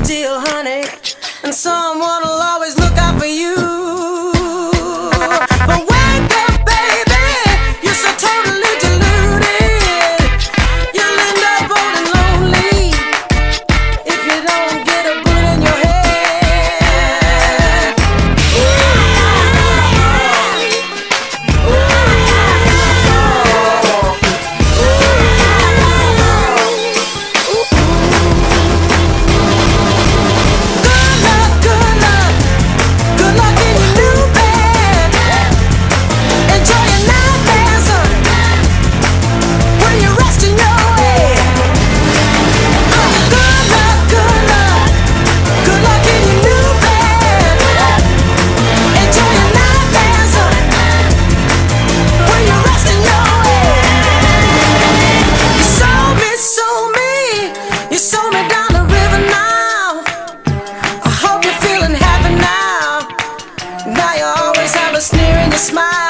deal, honey, and someone will always look out for you. But wake up, baby, you're so totally deluded. You'll end up old and lonely if you don't get a bullet in your head. Good luck in your new bed. Enjoy your nightmares when you're resting your head. Good luck in your new bed. Enjoy your nightmares when you're resting your head. You sold me down the river now. I hope you're feeling happy now. Now you always have a sneer in your smile.